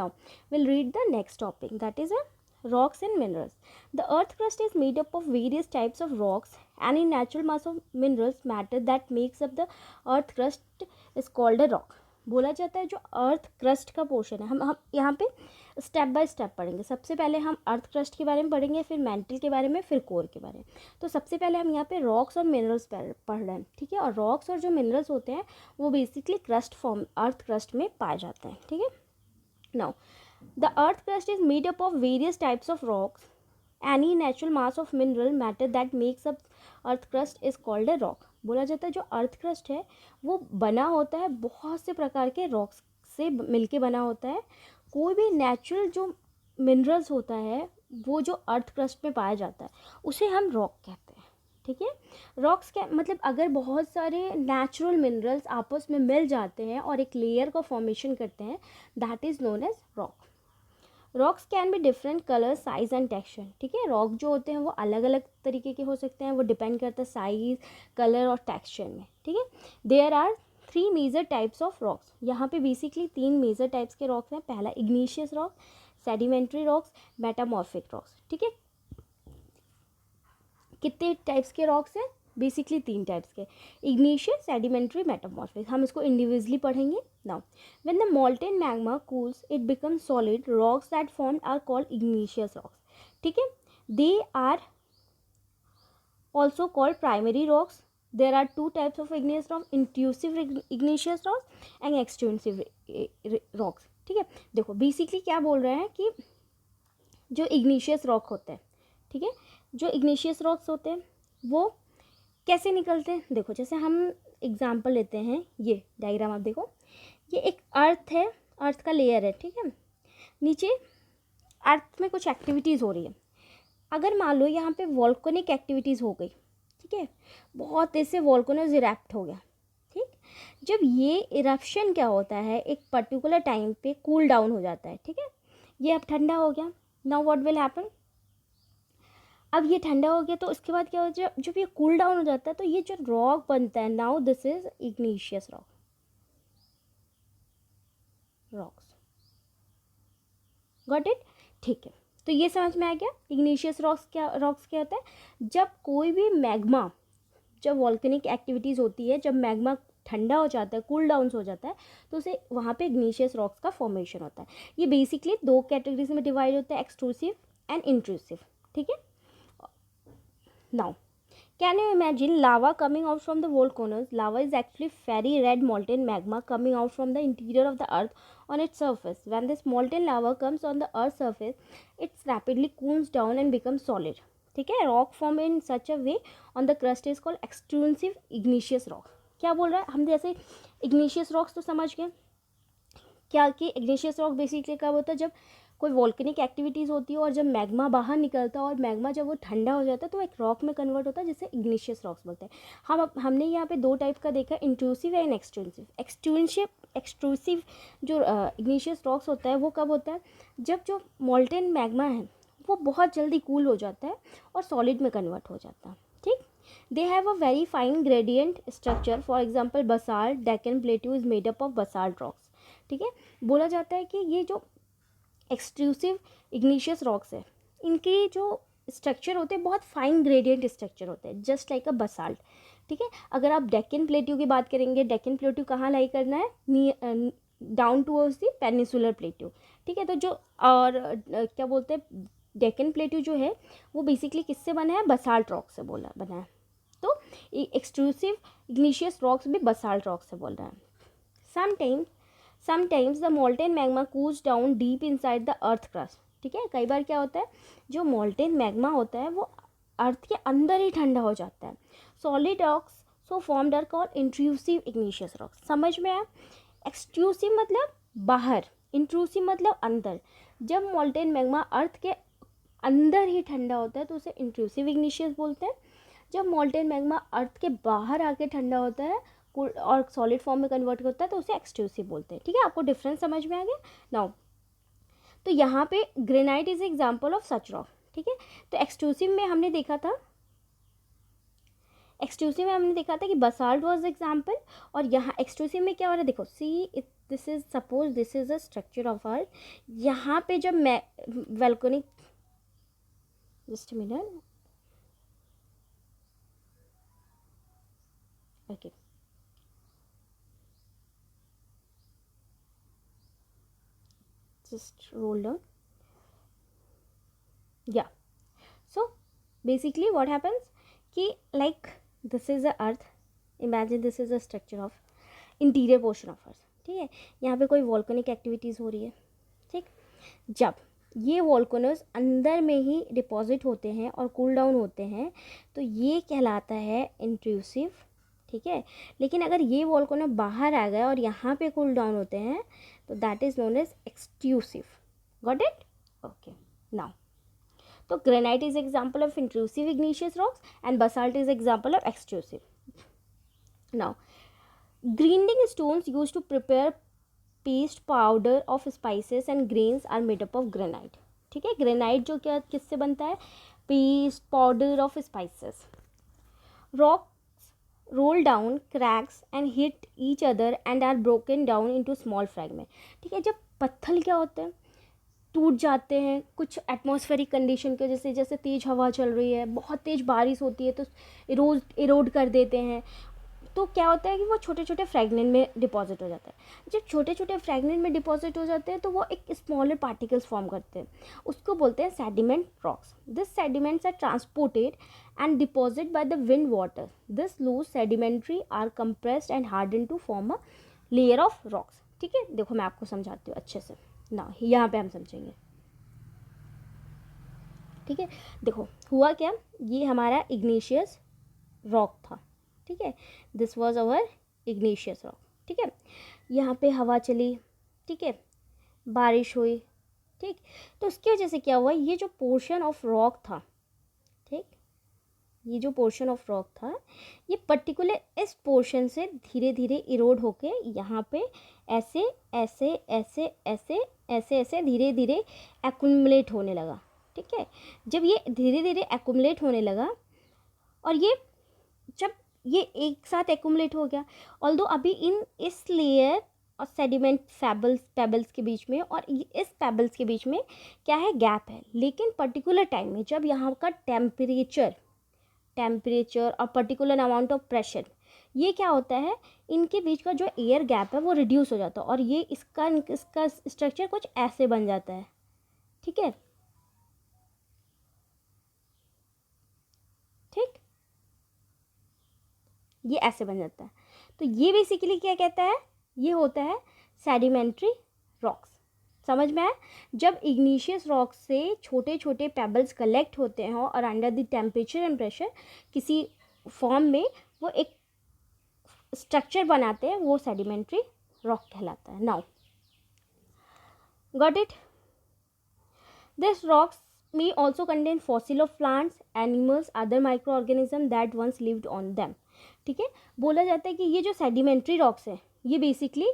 Now we'll read the next topic, that is rocks and minerals. The earth crust is made up of various types of rocks. Any natural mass of minerals matter that makes up the earth crust is called a rock. बोला जाता है जो earth crust का portion है, हम यहाँ पे step by step पढ़ेंगे. सबसे पहले हम अर्थ क्रस्ट के बारे में पढ़ेंगे, फिर मेंटल के बारे में, फिर कोर के बारे में. तो सबसे पहले हम यहाँ पे रॉक्स और मिनरल्स पढ़ रहे हैं, ठीक है. और रॉक्स और जो मिनरल्स होते हैं वो basically crust form, earth crust में पाए जाते हैं, ठीक है. Now the earth crust is made up of various types of rocks. Any natural mass of mineral matter that makes up earth crust is called a rock. बोला जाता है जो अर्थ क्रस्ट है वो बना होता है बहुत से प्रकार के रॉक्स से मिलके बना होता है. कोई भी नेचुरल जो मिनरल्स होता है वो जो अर्थ क्रस्ट में पाया जाता है उसे हम रॉक कहते हैं, ठीक है. रॉक्स क्या मतलब, अगर बहुत सारे नेचुरल मिनरल्स आपस में मिल जाते हैं और एक लेयर का फॉर्मेशन करते हैं, that is known as rock. Rocks can be different colour, size and texture, ठीक है. रॉक जो होते हैं वो अलग अलग तरीके के हो सकते हैं, वो डिपेंड करता है साइज, कलर और टेक्सचर में, ठीक है. There are 3 major types of rocks. यहाँ पे बेसिकली 3 मेजर टाइप्स के रॉक्स हैं. पहला igneous rock, sedimentary rocks, metamorphic rocks, ठीक है. कितने टाइप्स के रॉक्स हैं? बेसिकली 3 टाइप्स के, इग्नीशियस, सेडिमेंट्री, मेटामॉर्फिक. हम इसको इंडिविजुअली पढ़ेंगे. Now when the molten magma cools it becomes solid. Rocks that form are called igneous rocks, ठीक है. They are also called primary rocks. There are 2 types of igneous rock, intrusive igneous rocks and extrusive rocks, ठीक है. देखो basically क्या बोल रहे हैं कि जो इग्निशियस रॉक होते हैं, ठीक है, जो इग्निशियस रॉक्स होते हैं वो कैसे निकलते हैं. देखो जैसे हम एग्जांपल लेते हैं, ये डायग्राम आप देखो, ये एक अर्थ है, अर्थ का लेयर है, ठीक है. नीचे अर्थ में कुछ एक्टिविटीज़ हो रही है. अगर मान लो यहाँ पे वॉल्केनिक एक्टिविटीज़ हो गई, ठीक है, बहुत तेज से वॉल्केनोज इरप्ट हो गया, ठीक. जब ये इरप्शन क्या होता है, एक पर्टिकुलर टाइम पे कूल डाउन हो जाता है, ठीक है. ये अब ठंडा हो गया. नाउ व्हाट विल हैपन, अब ये ठंडा हो गया तो उसके बाद क्या हो जाए, जब ये कूल डाउन हो जाता है तो ये जो रॉक बनता है, now this is igneous rocks. Got it, ठीक है. तो ये समझ में आ गया इग्निशियस रॉक्स क्या होता है. जब कोई भी मैग्मा, जब वॉल्केनिक एक्टिविटीज़ होती है, जब मैग्मा ठंडा हो जाता है, कूल डाउन हो जाता है, तो उसे वहाँ पे इग्निशियस रॉक्स का फॉर्मेशन होता है. ये बेसिकली 2 कैटेगरीज में डिवाइड होता है, एक्सट्रूसिव एंड इंट्रूसिव, ठीक है. Now, can you imagine lava coming out from the volcanoes? Lava is actually very red molten magma coming out from the interior of the earth on its surface. When this molten lava comes on the earth's surface, it rapidly cools down and becomes solid. ठीक है. Rock form in such a way on the crust is called extrusive igneous rock. क्या बोल रहा है, हम जैसे igneous rocks तो समझ गए क्या कि इग्निशियस रॉक बेसिकली कब होता है, जब कोई वॉल्केनिक एक्टिविटीज़ होती है और जब मैग्मा बाहर निकलता है और मैग्मा जब वो ठंडा हो जाता है तो एक रॉक में कन्वर्ट होता है जिसे इग्निशियस रॉक्स बोलते हैं. हमने यहाँ पे 2 टाइप का देखा, इंट्रूसिव एंड एक्सट्रूसिव. एक्सट्रूसिव जो इग्निशियस रॉक्स होता है वो कब होता है, जब जो मोल्टेन मैग्मा है वो बहुत जल्दी कूल हो जाता है और सॉलिड में कन्वर्ट हो जाता है, ठीक. They have a very fine gradient structure. For example basalt, Deccan plateau is made up of basalt rocks, ठीक है. बोला जाता है कि ये जो एक्सट्रूसिव इग्निशियस रॉक्स है, इनके जो स्ट्रक्चर होते हैं बहुत फाइन ग्रेडियंट स्ट्रक्चर होते हैं, जस्ट लाइक अ बसाल्ट, ठीक है. अगर आप डेक्कन प्लेट्यू की बात करेंगे, डेक्कन प्लेट्यू कहाँ लाई करना है, down towards the peninsular plateau, ठीक है. तो जो और क्या बोलते हैं, डेक्कन प्लेट्यू जो है वो बेसिकली किससे बना है, बसाल्ट रॉक से बना है. तो एक्सट्रूसिव इग्निशियस रॉक्स भी बसाल्ट रॉक से बोल रहा है. Sometimes the molten magma cools down deep inside the earth crust, ठीक है. कई बार क्या होता है, जो molten magma होता है वो अर्थ के अंदर ही ठंडा हो जाता है. Solid rocks so formed are called intrusive igneous rocks. समझ में आया. एक्सट्रूसिव मतलब बाहर, इंट्रूसिव मतलब अंदर. जब molten magma अर्थ के अंदर ही ठंडा होता है तो उसे इंट्रूसिव इग्निशियस बोलते हैं. जब molten magma अर्थ के बाहर आके ठंडा होता है और सॉलिड फॉर्म में कन्वर्ट होता है तो उसे एक्सट्रूसिव बोलते हैं, ठीक है. आपको डिफरेंस समझ में आ गया. नाउ तो यहाँ पे granite is example of such rock, ठीक है. तो एक्सट्रूसिव में हमने देखा था कि बसाल्ट वाज एग्जांपल, और यहाँ एक्सट्रूसिव में क्या हो रहा है, देखो see this is suppose this is a structure of earth. यहाँ पे जब volcanic, just minute, okay, just roll down. Yeah, so basically what happens कि like this is the earth, imagine this is a structure of interior portion of earth. ठीक है, यहाँ पे कोई volcanic activities हो रही है. ठीक, जब ये वोल्केनोस अंदर में ही डिपॉजिट होते हैं और कूल डाउन होते हैं तो ये कहलाता है इंट्रूसिव. ठीक है, लेकिन अगर ये वोल्केनो बाहर आ गया और यहाँ पे कूल डाउन होते हैं तो that is known as extrusive. Got it? Okay. Now तो granite is example of intrusive igneous rocks and basalt is example of extrusive. Now grinding stones used to prepare paste powder of spices and grains are made up of granite. ठीक है, granite जो क्या किससे बनता है? Paste powder of spices. Rocks roll down, cracks and hit each other and are broken down into small fragment. ठीक है, जब पत्थर क्या होते हैं, टूट जाते हैं कुछ एटमॉस्फेरिक कंडीशन के, जैसे तेज़ हवा चल रही है, बहुत तेज़ बारिश होती है तो इरोड कर देते हैं, तो क्या होता है कि वो छोटे छोटे फ्रैगमेंट में डिपॉजिट हो जाता है. जब छोटे छोटे फ्रैगमेंट में डिपॉजिट हो जाते हैं तो वो एक स्मॉलर पार्टिकल्स फॉर्म करते हैं, उसको बोलते हैं sediment rocks. This sediments are transported and deposited by the wind water. This loose sedimentary are compressed and hardened to form a layer of rocks. ठीक है, देखो मैं आपको समझाती हूँ अच्छे से ना, यहाँ पे हम समझेंगे. ठीक है, देखो हुआ क्या, ये हमारा इग्निशियस रॉक था. ठीक है, this was our igneous rock. ठीक है, यहाँ पे हवा चली, ठीक है, बारिश हुई. ठीक, तो उसकी वजह से क्या हुआ, ये जो पोर्शन ऑफ रॉक था, ठीक, ये जो पोर्शन ऑफ रॉक था, ये पर्टिकुलर इस पोर्शन से धीरे धीरे इरोड होके यहाँ पे ऐसे ऐसे ऐसे ऐसे ऐसे ऐसे धीरे धीरे एक्युमुलेट होने लगा. ठीक है, जब ये धीरे धीरे एक्युमुलेट होने लगा और ये जब ये एक साथ एक्युमुलेट हो गया, ऑल्दो अभी इस लेयर और सेडिमेंट पेबल्स के बीच में और इस पेबल्स के बीच में क्या है, गैप है. लेकिन पर्टिकुलर टाइम में जब यहाँ का टेम्परेचर और पर्टिकुलर अमाउंट ऑफ प्रेशर, ये क्या होता है, इनके बीच का जो एयर गैप है वो रिड्यूस हो जाता है और ये इसका स्ट्रक्चर कुछ ऐसे बन जाता है. ठीक है, ठीक, ये ऐसे बन जाता है. तो ये बेसिकली क्या कहता है, ये होता है सेडिमेंट्री रॉक्स. समझ में आया? जब इग्निशियस रॉक से छोटे छोटे पेबल्स कलेक्ट होते हैं और under the temperature and pressure किसी फॉर्म में वो एक स्ट्रक्चर बनाते हैं, वो सेडिमेंट्री रॉक कहलाता है. Now got it? This rocks may also contain fossil of plants, animals, other microorganism that once lived on them. ठीक है, बोला जाता है कि ये जो सेडिमेंट्री रॉक्स है, ये बेसिकली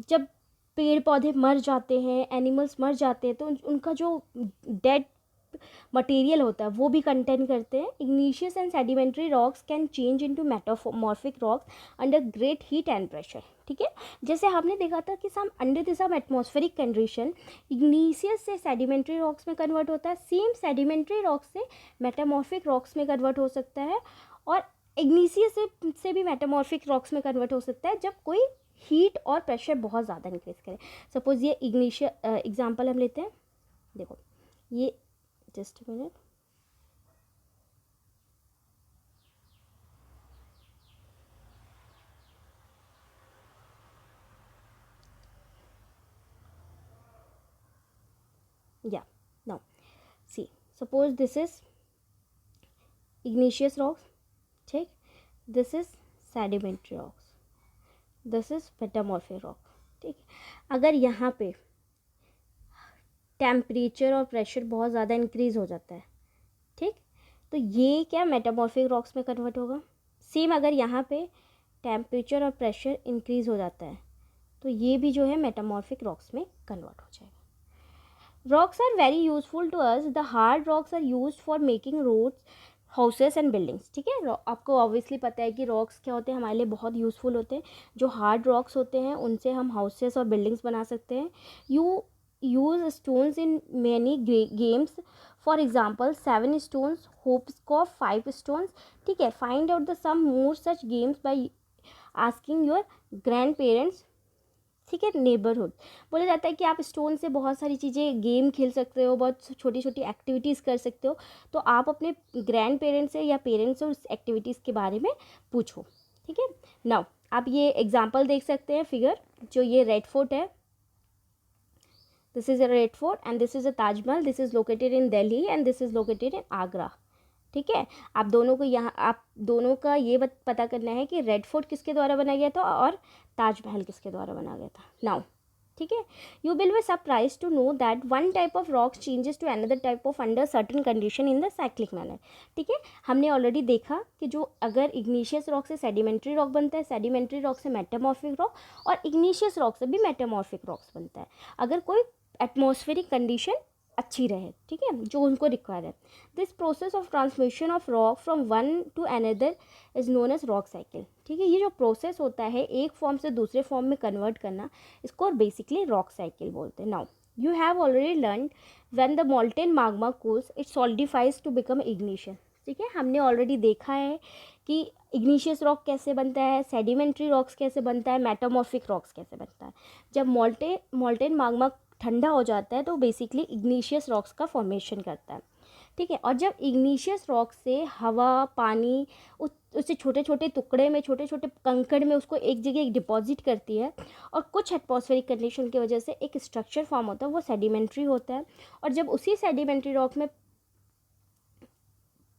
जब पेड़ पौधे मर जाते हैं, एनिमल्स मर जाते हैं, तो उनका जो डेड मटेरियल होता है वो भी कंटेन करते हैं. Igneous and sedimentary rocks can change into metamorphic rocks under great heat and pressure. ठीक है, जैसे आपने देखा था कि sum under this atmospheric condition igneous से सेडिमेंट्री रॉक्स में कन्वर्ट होता है, सेम सेडिमेंट्री रॉक्स से मेटामॉर्फिक रॉक्स में कन्वर्ट हो सकता है और इग्निशियस से भी मेटामॉर्फिक रॉक्स में कन्वर्ट हो सकता है जब कोई हीट और प्रेशर बहुत ज़्यादा इंक्रीज करे. सपोज ये इग्निशियस एग्जांपल हम लेते हैं, देखो ये just minute, yeah, now see, suppose this is igneous rocks, ठीक, this is sedimentary rocks, this is metamorphic rock. ठीक, अगर यहाँ पे टेम्परेचर और प्रेशर बहुत ज़्यादा इंक्रीज़ हो जाता है, ठीक, तो ये क्या मेटामॉर्फिक रॉक्स में कन्वर्ट होगा. सेम अगर यहाँ पे टेम्परेचर और प्रेशर इंक्रीज़ हो जाता है तो ये भी जो है मेटामॉर्फिक रॉक्स में कन्वर्ट हो जाएगा. Rocks are very useful to us. The hard rocks are used for making roads, houses and buildings, ठीक है। आपको ऑब्वियसली पता है कि रॉक्स क्या होते हैं, हमारे लिए बहुत यूज़फुल होते हैं। जो हार्ड रॉक्स होते हैं उनसे हम हाउसेस और बिल्डिंग्स बना सकते हैं। You use stones in many games, for example 7 stones, hopscotch 5 stones, ठीक है। Find out the some more such games by asking your grandparents, ठीक है। नेबरहुड, बोला जाता है कि आप स्टोन से बहुत सारी चीज़ें गेम खेल सकते हो, बहुत छोटी छोटी एक्टिविटीज़ कर सकते हो। तो आप अपने ग्रैंड पेरेंट्स से या पेरेंट्स से उस एक्टिविटीज़ के बारे में पूछो, ठीक है। नाउ आप ये एग्जांपल देख सकते हैं, फिगर, जो ये रेड फोर्ट है, this is a red fort and this is a Taj Mahal, this is located in Delhi and this is located in Agra, ठीक है। आप दोनों को यहाँ, आप दोनों का ये पता करना है कि रेड फोर्ट किसके द्वारा बनाया गया था और ताजमहल किसके द्वारा बनाया गया था। नाउ, ठीक है, you will be surprise to know that one type of rocks changes to another type of under certain condition in the cyclic manner, ठीक है। हमने ऑलरेडी देखा कि जो अगर इग्नीशियस रॉक से सेडिमेंट्री रॉक बनता है, सेडिमेंट्री रॉक से मेटामॉर्फिक रॉक, और इग्नीशियस रॉक से भी मेटामॉर्फिक रॉक्स बनता है अगर कोई एटमॉस्फेरिक कंडीशन अच्छी रहे, ठीक है, जो उनको रिक्वायर है। This process of transmission of rock from one to another is known as rock cycle, ठीक है। ये जो प्रोसेस होता है एक फॉर्म से दूसरे फॉर्म में कन्वर्ट करना, इसको बेसिकली रॉक साइकिल बोलते हैं। Now you have already learn when the molten magma cools it solidifies to become igneous, ठीक है। हमने ऑलरेडी देखा है कि इग्निशियस रॉक कैसे बनता है, सेडिमेंट्री रॉक्स कैसे बनता है, मेटामॉर्फिक रॉक्स कैसे बनता है। जब मोल्टेन माग्मा ठंडा हो जाता है तो बेसिकली इग्निशियस रॉक्स का फॉर्मेशन करता है, ठीक है। और जब इग्निशियस रॉक से हवा, पानी उससे छोटे छोटे टुकड़े में, छोटे छोटे कंकड़ में उसको एक जगह डिपॉजिट करती है, और कुछ एटमॉस्फेरिक कंडीशन की वजह से एक स्ट्रक्चर फॉर्म होता है, वो सेडिमेंट्री होता है। और जब उसी सेडिमेंट्री रॉक में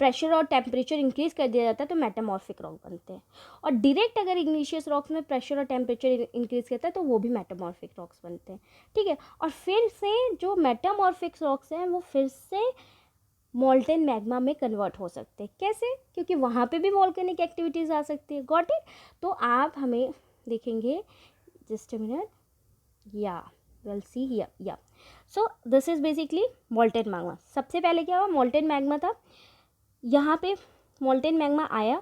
प्रेशर और टेम्परेचर इंक्रीज कर दिया जाता है तो मेटामॉर्फिक रॉक बनते हैं। और डायरेक्ट अगर इग्निशियस रॉक्स में प्रेशर और टेम्परेचर इंक्रीज करता है तो वो भी मेटामॉर्फिक रॉक्स बनते हैं, ठीक है। और फिर से जो मेटामॉर्फिक रॉक्स हैं वो फिर से मोल्टेन मैग्मा में कन्वर्ट हो सकते हैं। कैसे? क्योंकि वहाँ पे भी वॉल्केनिक एक्टिविटीज़ आ सकती है। Got it? तो आप हमें देखेंगे, जस्ट अ मिनट, या विल सी हियर, या so this is basically molten magma. सबसे पहले क्या हुआ, मोल्टेन मैग्मा था, यहाँ पे मोल्टेन मैग्मा आया,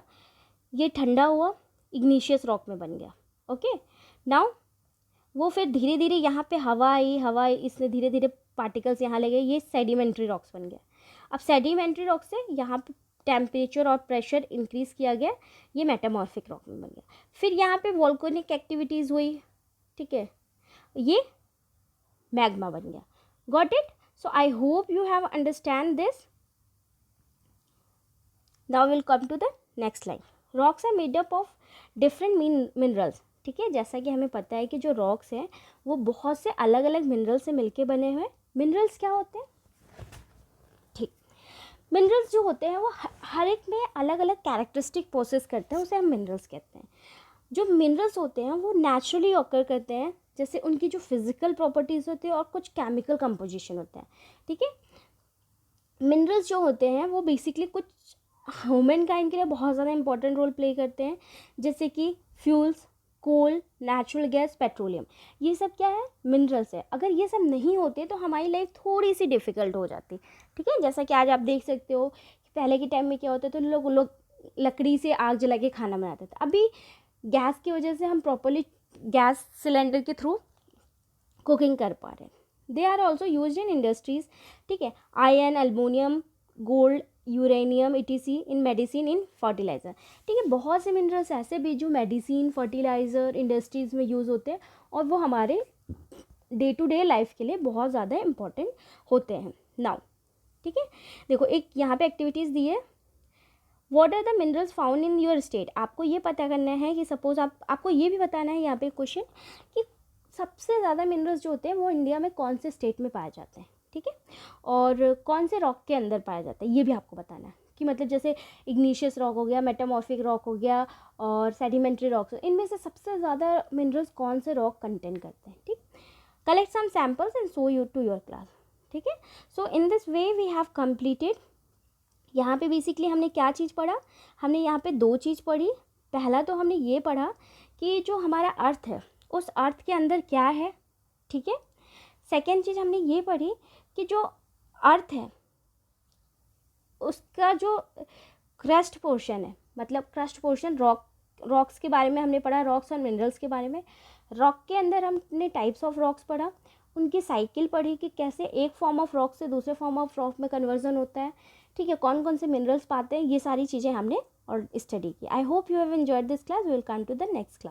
ये ठंडा हुआ, इग्निशियस रॉक में बन गया, ओके। नाउ वो फिर धीरे धीरे यहाँ पे हवा आई, इसने धीरे धीरे पार्टिकल्स यहाँ ले गए, ये सेडिमेंट्री रॉक्स बन गया। अब सेडिमेंट्री रॉक से यहाँ पे टेम्परेचर और प्रेशर इंक्रीज़ किया गया, ये मेटामॉर्फिक रॉक में बन गया। फिर यहाँ पे वॉल्केनिक एक्टिविटीज़ हुई, ठीक है, ये मैग्मा बन गया। Got it? So I hope you have understand this. Now will come to the next line. Rocks are made up of different minerals, ठीक है। जैसा कि हमें पता है कि जो रॉक्स हैं वो बहुत से अलग अलग मिनरल से मिलके बने हुए। मिनरल्स क्या होते हैं? ठीक, मिनरल्स जो होते हैं वो हर एक में अलग अलग कैरेक्टरिस्टिक पोसेस करते हैं, उसे हम मिनरल्स कहते हैं। जो मिनरल्स होते हैं वो नेचुरली ऑकर करते हैं, जैसे उनकी जो फिजिकल प्रॉपर्टीज़ होती है और कुछ केमिकल कंपोजिशन होता है, ठीक है। मिनरल्स जो होते हैं वो बेसिकली कुछ ह्यूमन काइंड के लिए बहुत ज़्यादा इंपॉर्टेंट रोल प्ले करते हैं, जैसे कि फ्यूल्स, कोल, नेचुरल गैस, पेट्रोलियम, ये सब क्या है? मिनरल्स है। अगर ये सब नहीं होते तो हमारी लाइफ थोड़ी सी डिफ़िकल्ट हो जाती, ठीक है। जैसा कि आज आप देख सकते हो कि पहले के टाइम में क्या होता था, तो लोग लकड़ी से आग जला के खाना बनाते थे। अभी गैस की वजह से हम प्रॉपरली गैस सिलेंडर के थ्रू कुकिंग कर पा रहे हैं। They are also use in industries, ठीक है। Iron, aluminium, gold, uranium, etc in medicine, in fertiliser, ठीक है। बहुत से मिनरल्स ऐसे भी जो मेडिसिन, फर्टिलाइज़र, इंडस्ट्रीज़ में यूज़ होते हैं और वो हमारे डे टू डे लाइफ के लिए बहुत ज़्यादा इंपॉर्टेंट होते हैं। नाउ, ठीक है, देखो एक यहाँ पे एक्टिविटीज़ दी है। What are the minerals found in your state? आपको ये पता करना है कि सपोज आपको ये भी बताना है यहाँ पे क्वेश्चन कि सबसे ज़्यादा मिनरल्स जो होते हैं वो इंडिया में कौन से स्टेट में पाए जाते हैं, ठीक है, और कौन से रॉक के अंदर पाया जाता है, ये भी आपको बताना है। कि मतलब जैसे इग्निशियस रॉक हो गया, मेटामॉर्फिक रॉक हो गया और सेडिमेंट्री रॉक्स, इनमें से सबसे ज़्यादा मिनरल्स कौन से रॉक कंटेन करते हैं, ठीक। Collect some samples and show you to your class, ठीक है। So in this way we have completed. यहाँ पे बेसिकली हमने क्या चीज़ पढ़ा? हमने यहाँ पे दो चीज़ पढ़ी। पहला तो हमने ये पढ़ा कि जो हमारा अर्थ है उस अर्थ के अंदर क्या है, ठीक है। सेकेंड चीज़ हमने ये पढ़ी कि जो अर्थ है उसका जो क्रस्ट पोर्शन है, मतलब क्रस्ट पोर्शन रॉक्स के बारे में हमने पढ़ा, रॉक्स और मिनरल्स के बारे में। रॉक के अंदर हमने टाइप्स ऑफ रॉक्स पढ़ा, उनकी साइकिल पढ़ी कि कैसे एक फॉर्म ऑफ रॉक से दूसरे फॉर्म ऑफ रॉक में कन्वर्जन होता है, ठीक है, कौन कौन से मिनरल्स पाते हैं, ये सारी चीज़ें हमने और स्टडी की। I hope you have enjoyed this class. We will come to the next class.